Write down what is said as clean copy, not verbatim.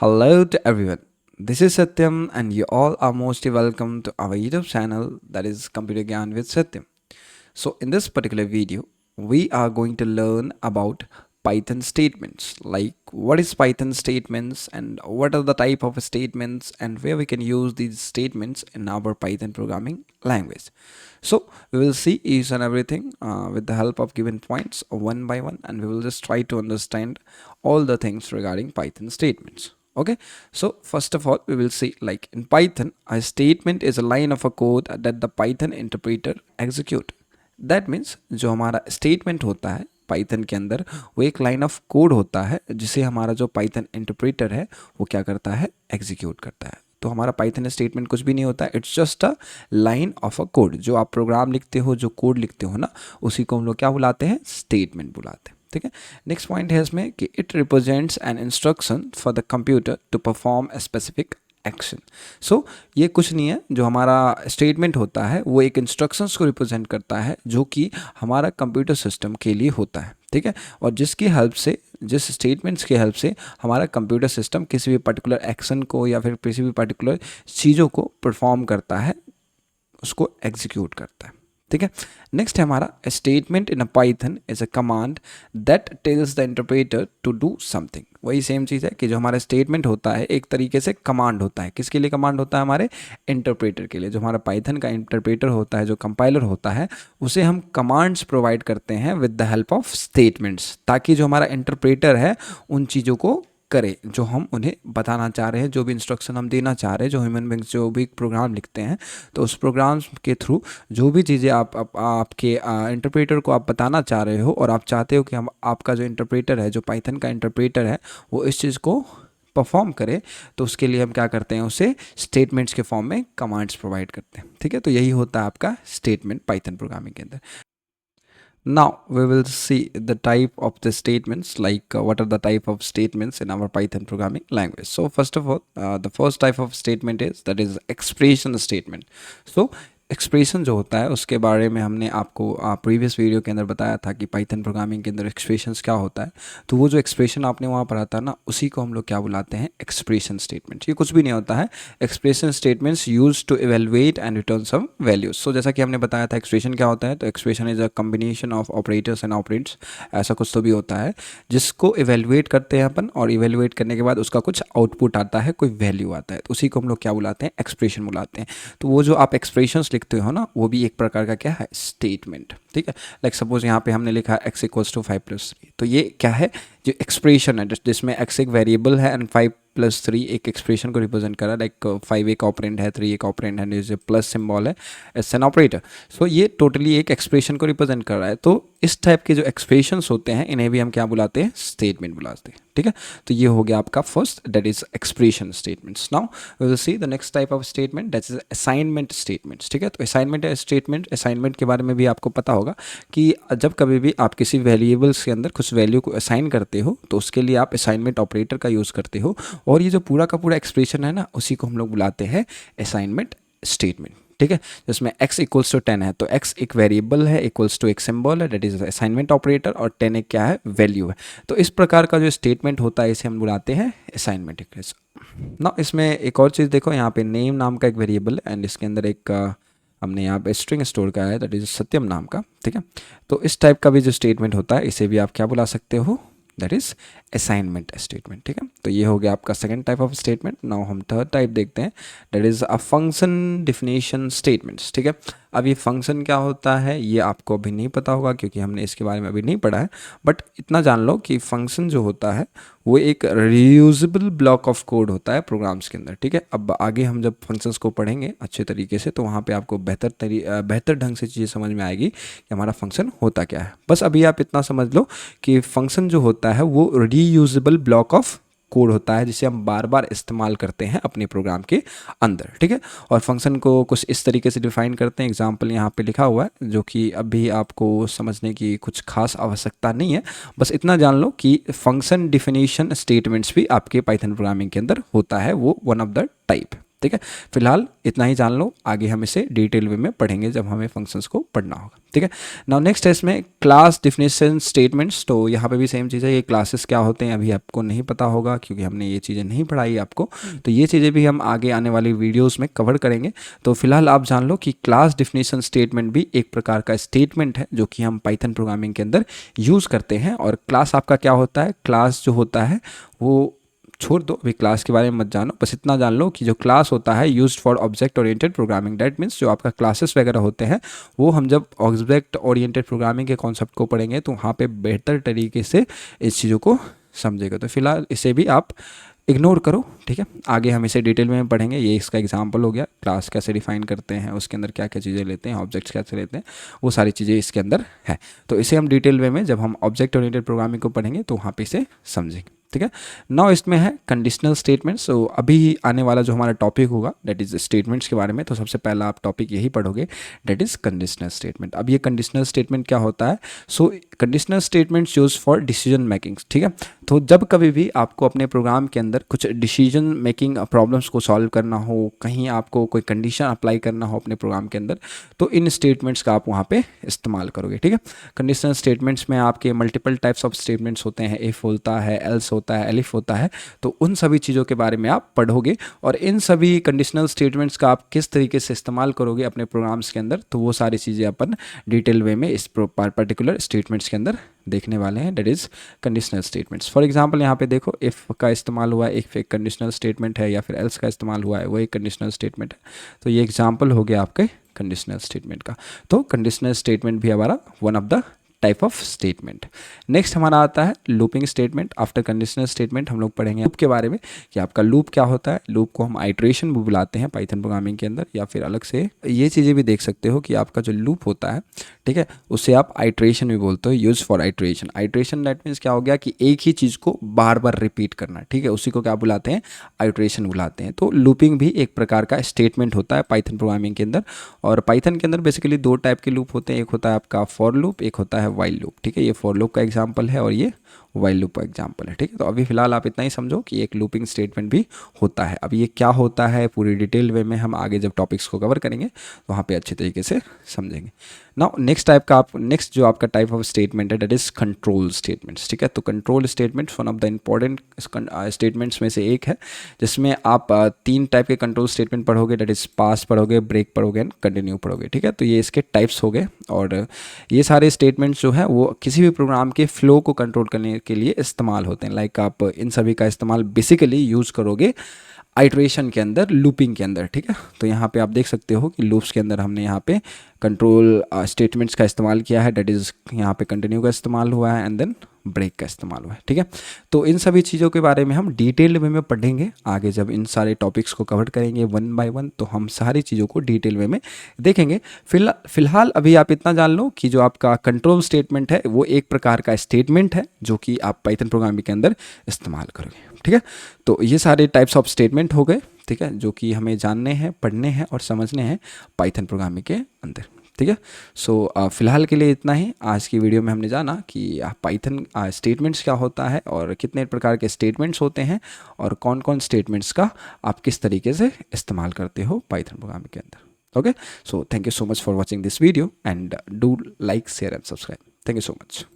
Hello to everyone. This is Satyam, and you all are mostly welcome to our YouTube channel that is Computer Gyan with Satyam. So, in this particular video, we are going to learn about Python statements, like what is Python statements and what are the type of statements and where we can use these statements in our Python programming language. So we will see each and everything with the help of given points one by one, and we will just try to understand all the things regarding Python statements. Okay, so first of all we will see, like in Python, a statement is a line of a code that the Python interpreter execute. That means जो हमारा statement होता है Python के अंदर, वो एक line of code होता है जिसे हमारा जो पाइथन इंटरप्रेटर है वो क्या करता है, एग्जीक्यूट करता है. तो हमारा पाइथन स्टेटमेंट कुछ भी नहीं होता है, it's just a line of a code. जो आप प्रोग्राम लिखते हो, जो कोड लिखते हो ना, उसी को हम लोग क्या बुलाते हैं, स्टेटमेंट बुलाते हैं. ठीक है. नेक्स्ट पॉइंट है इसमें कि it represents an instruction for the computer to perform a specific action. So ये कुछ नहीं है, जो हमारा स्टेटमेंट होता है वो एक इंस्ट्रक्शंस को रिप्रेजेंट करता है जो कि हमारा कंप्यूटर सिस्टम के लिए होता है. ठीक है. और जिसकी हेल्प से, जिस स्टेटमेंट्स की हेल्प से हमारा कंप्यूटर सिस्टम किसी भी पर्टिकुलर एक्शन को या फिर किसी भी पर्टिकुलर चीज़ों को परफॉर्म करता है, उसको एग्जीक्यूट करता है. ठीक है. नेक्स्ट है हमारा statement in a Python is a command that tells the interpreter to do something. वही सेम चीज़ है कि जो हमारा स्टेटमेंट होता है एक तरीके से कमांड होता है. किसके लिए कमांड होता है, हमारे इंटरप्रेटर के लिए. जो हमारा पाइथन का इंटरप्रेटर होता है, जो कंपाइलर होता है, उसे हम कमांड्स प्रोवाइड करते हैं with the help of statements, ताकि जो हमारा इंटरप्रेटर है उन चीज़ों को करे जो हम उन्हें बताना चाह रहे हैं, जो भी इंस्ट्रक्शन हम देना चाह रहे हैं. जो ह्यूमन बींग्स जो भी प्रोग्राम लिखते हैं, तो उस प्रोग्राम के थ्रू जो भी चीज़ें आपके इंटरप्रेटर को आप बताना चाह रहे हो, और आप चाहते हो कि हम आपका जो इंटरप्रेटर है, जो पाइथन का इंटरप्रेटर है, वो इस चीज़ को परफॉर्म करे, तो उसके लिए हम क्या करते हैं, उसे स्टेटमेंट्स के फॉर्म में कमांड्स प्रोवाइड करते हैं. ठीक है. तो यही होता है आपका स्टेटमेंट पाइथन प्रोग्रामिंग के अंदर. Now we will see the type of the statements, like what are the type of statements in our Python programming language. So first of all, the first type of statement is that is expression statement. So expression जो होता है उसके बारे में हमने आपको previous video के अंदर बताया था कि पाइथन प्रोग्रामिंग के अंदर एक्सप्रेशंस क्या होता है. तो वो जो एक्सप्रेशन आपने वहाँ पढ़ा था ना, उसी को हम लोग क्या बुलाते हैं, एक्सप्रेशन स्टेटमेंट्स. ये कुछ भी नहीं होता है. Expression statements use to evaluate and return some values. So जैसा कि हमने बताया था एक्सप्रेशन क्या होता है, तो expression is a combination of operators and operands, ऐसा कुछ तो भी होता है, जिसको इवेलुएट करते हैं अपन, और इवेलुएट करने के बाद उसका कुछ आउटपुट आता है, कोई वैल्यू आता है, तो उसी को हम लोग क्या बुलाते हैं, एक्सप्रेशन बुलाते हैं. तो वो जो आप एक्सप्रेशंस लिखते हो ना, वो भी एक प्रकार का क्या है, स्टेटमेंट. ठीक है. लाइक सपोज यहाँ पे हमने लिखा x इक्वल्स टू 5+3, तो ये क्या है, जो एक्सप्रेशन है जिसमें x एक वेरिएबल है एंड 5+3 एक एक्सप्रेशन को रिप्रेजेंट कर रहा है. लाइक 5 एक ऑपरेंड है, 3 एक ऑपरेंड है, जो प्लस सिंबल है, इट्स एन ऑपरेटर. सो ये टोटली एक एक्सप्रेशन को रिप्रेजेंट कर रहा है. तो इस टाइप के जो एक्सप्रेशंस होते हैं, इन्हें भी हम क्या बुलाते हैं, स्टेटमेंट बुलाते हैं. ठीक है. तो ये हो गया आपका first, that is expression statements. Now we will see the next type of statement, that is assignment statements. ठीक है. तो असाइनमेंट स्टेटमेंट, असाइनमेंट के बारे में भी आपको पता होगा कि जब कभी भी आप किसी वेरिएबल्स के अंदर कुछ वैल्यू को असाइन करते हो, तो उसके लिए आप असाइनमेंट ऑपरेटर का यूज़ करते हो, और ये जो पूरा का पूरा एक्सप्रेशन है ना, उसी को हम लोग बुलाते हैं असाइनमेंट स्टेटमेंट. ठीक है. जिसमें x इक्वल्स टू 10 है, तो x एक वेरिएबल है, इक्वल्स टू एक सिंबल है, दैट इज असाइनमेंट ऑपरेटर, और 10 एक क्या है, वैल्यू है. तो इस प्रकार का जो स्टेटमेंट होता है, इसे हम बुलाते हैं असाइनमेंट. ना इसमें एक और चीज़ देखो, यहाँ पे नेम नाम का एक वेरिएबल है, एंड इसके अंदर एक हमने यहाँ पे स्ट्रिंग स्टोर का है, दैट इज सत्यम नाम का. ठीक है. तो इस टाइप का भी जो स्टेटमेंट होता है, इसे भी आप क्या बुला सकते हो, दैट इज असाइनमेंट स्टेटमेंट. ठीक है. तो ये हो गया आपका second type of statement. Now हम थर्ड टाइप देखते हैं, that is a function definition statements. ठीक है. अब ये फंक्शन क्या होता है, ये आपको अभी नहीं पता होगा, क्योंकि हमने इसके बारे में अभी नहीं पढ़ा है, बट इतना जान लो कि फंक्शन जो होता है वो एक रीयूजेबल ब्लॉक ऑफ कोड होता है प्रोग्राम्स के अंदर. ठीक है. अब आगे हम जब फंक्शंस को पढ़ेंगे अच्छे तरीके से, तो वहाँ पे आपको बेहतर ढंग से चीज़ें समझ में आएगी कि हमारा फंक्शन होता क्या है. बस अभी आप इतना समझ लो कि फंक्शन जो होता है वो रीयूजेबल ब्लॉक ऑफ कोड होता है, जिसे हम बार बार इस्तेमाल करते हैं अपने प्रोग्राम के अंदर. ठीक है. और फंक्शन को कुछ इस तरीके से डिफाइन करते हैं, एग्जांपल यहाँ पे लिखा हुआ है, जो कि अभी आपको समझने की कुछ खास आवश्यकता नहीं है. बस इतना जान लो कि फंक्शन डिफिनीशन स्टेटमेंट्स भी आपके पाइथन प्रोग्रामिंग के अंदर होता है, वो वन ऑफ द टाइप. ठीक है, फिलहाल इतना ही जान लो, आगे हम इसे डिटेल वे में पढ़ेंगे जब हमें फंक्शंस को पढ़ना होगा। ठीक है, नाउ नेक्स्ट है इसमें क्लास डिफिनेशन स्टेटमेंट्स। तो यहाँ पे भी सेम चीज़ है, ये क्लासेस क्या होते हैं अभी आपको नहीं पता होगा क्योंकि हमने ये चीज़ें नहीं पढ़ाई आपको, तो ये चीज़ें भी हम आगे आने वाली वीडियोस में कवर करेंगे। तो फिलहाल आप जान लो कि क्लास डिफिनेशन स्टेटमेंट भी एक प्रकार का स्टेटमेंट है जो कि हम पाइथन प्रोग्रामिंग के अंदर यूज़ करते हैं। और क्लास आपका क्या होता है, क्लास जो होता है वो छोड़ दो, अभी क्लास के बारे में मत जानो, बस इतना जान लो कि जो क्लास होता है used for object oriented programming, that means जो आपका क्लासेस वगैरह होते हैं वो हम जब ऑब्जेक्ट ओरिएंटेड प्रोग्रामिंग के कॉन्सेप्ट को पढ़ेंगे तो वहाँ पे बेहतर तरीके से इस चीज़ों को समझेगा। तो फिलहाल इसे भी आप इग्नोर करो। ठीक है, आगे हम इसे डिटेल में पढ़ेंगे। ये इसका एग्जाम्पल हो गया, क्लास कैसे डिफाइन करते हैं, उसके अंदर क्या क्या चीज़ें लेते हैं, ऑब्जेक्ट्स कैसे लेते हैं, वो सारी चीज़ें इसके अंदर है। तो इसे हम डिटेल वे में जब हम ऑब्जेक्ट ओरिएंटेड प्रोग्रामिंग को पढ़ेंगे तो वहाँ पे इसे समझेंगे। ठीक है, नाउ इसमें है कंडीशनल स्टेटमेंट्स। सो अभी आने वाला जो हमारा टॉपिक होगा दैट इज स्टेटमेंट्स के बारे में, तो सबसे पहला आप टॉपिक यही पढ़ोगे, दैट इज कंडीशनल स्टेटमेंट। अब ये कंडीशनल स्टेटमेंट क्या होता है, so conditional statements use for decision making. ठीक है, तो जब कभी भी आपको अपने प्रोग्राम के अंदर कुछ डिसीजन मेकिंग प्रॉब्लम्स को सॉल्व करना हो, कहीं आपको कोई कंडीशन अप्लाई करना हो अपने प्रोग्राम के अंदर, तो इन स्टेटमेंट्स का आप वहाँ पे इस्तेमाल करोगे। ठीक है, कंडीशनल स्टेटमेंट्स में आपके मल्टीपल टाइप्स ऑफ स्टेटमेंट्स होते हैं, इफ होता है, एल्स होता है, एलिफ होता है, तो उन सभी चीज़ों के बारे में आप पढ़ोगे और इन सभी कंडीशनल स्टेटमेंट्स का आप किस तरीके से इस्तेमाल करोगे अपने प्रोग्राम्स के अंदर, तो वो सारी चीज़ें अपन डिटेल वे में इस पर्टिकुलर स्टेटमेंट्स के अंदर देखने वाले हैं, that is conditional statements. For example यहाँ पे देखो, इफ़ का इस्तेमाल हुआ है, एक कंडीशनल स्टेटमेंट है, या फिर एल्स का इस्तेमाल हुआ है, वो एक कंडीशनल स्टेटमेंट है। तो ये एग्जांपल हो गया आपके कंडीशनल स्टेटमेंट का। तो कंडीशनल स्टेटमेंट भी हमारा one of the type of statement. Next हमारा आता है looping statement. After conditional statement हम लोग पढ़ेंगे लूप के बारे में कि आपका लूप क्या होता है। लूप को हम आइट्रेशन भी बुलाते हैं पाइथन प्रोग्रामिंग के अंदर, या फिर अलग से ये चीज़ें भी देख सकते हो कि आपका जो लूप होता है, ठीक है, उसे आप आइट्रेशन भी बोलते हो, use for iteration. Iteration that means क्या हो गया कि एक ही चीज़ को बार बार रिपीट करना। ठीक है, उसी को क्या बुलाते हैं, आइट्रेशन बुलाते हैं। तो लूपिंग भी एक प्रकार का स्टेटमेंट होता है पाइथन प्रोग्रामिंग के अंदर। और पाइथन के अंदर बेसिकली दो टाइप के लूप होते हैं, एक होता है आपका फॉर लूप, एक होता है वाइल लूप। ठीक है, ये फॉर लूप का एग्जांपल है और ये वाइल लूप का एग्जांपल है। ठीक है, तो अभी फिलहाल आप इतना ही समझो कि एक लूपिंग स्टेटमेंट भी होता है। अब ये क्या होता है पूरी डिटेल वे में हम आगे जब टॉपिक्स को कवर करेंगे तो वहाँ पे अच्छे तरीके से समझेंगे। नाउ नेक्स्ट टाइप का नेक्स्ट जो आपका टाइप ऑफ स्टेटमेंट है दैट इज कंट्रोल स्टेटमेंट्स। ठीक है, तो control statements one of the important statements में से एक है, जिसमें आप तीन टाइप के कंट्रोल स्टेटमेंट पढ़ोगे, दैट इज पास पढ़ोगे, ब्रेक पढ़ोगे एंड कंटिन्यू पढ़ोगे। ठीक है, तो ये इसके टाइप्स हो गए और ये सारे स्टेटमेंट्स जो है वो किसी भी प्रोग्राम के फ्लो को कंट्रोल करने के लिए इस्तेमाल होते हैं। लाइक आप इन सभी का इस्तेमाल बेसिकली यूज़ करोगे आइट्रेशन के अंदर, लूपिंग के अंदर। ठीक है, तो यहाँ पे आप देख सकते हो कि लूप्स के अंदर हमने यहाँ पे कंट्रोल स्टेटमेंट्स का इस्तेमाल किया है, दैट इज़ यहाँ पे कंटिन्यू का इस्तेमाल हुआ है एंड देन ब्रेक का इस्तेमाल हुआ है। ठीक है, तो इन सभी चीज़ों के बारे में हम डिटेल वे में पढ़ेंगे आगे जब इन सारे टॉपिक्स को कवर करेंगे वन बाय वन, तो हम सारी चीज़ों को डिटेल वे में देखेंगे। फिलहाल अभी आप इतना जान लो कि जो आपका कंट्रोल स्टेटमेंट है वो एक प्रकार का स्टेटमेंट है जो कि आप पाइथन प्रोग्रामिंग के अंदर इस्तेमाल करोगे। ठीक है, तो ये सारे टाइप्स ऑफ स्टेटमेंट हो गए, ठीक है, जो कि हमें जानने हैं, पढ़ने हैं और समझने हैं पाइथन प्रोग्रामिंग के अंदर। ठीक है, सो फिलहाल के लिए इतना ही। आज की वीडियो में हमने जाना कि पाइथन स्टेटमेंट्स क्या होता है और कितने प्रकार के स्टेटमेंट्स होते हैं और कौन कौन स्टेटमेंट्स का आप किस तरीके से इस्तेमाल करते हो पाइथन प्रोग्रामिंग के अंदर। Okay, so thank you so much for watching this video and do like, share and subscribe. Thank you so much.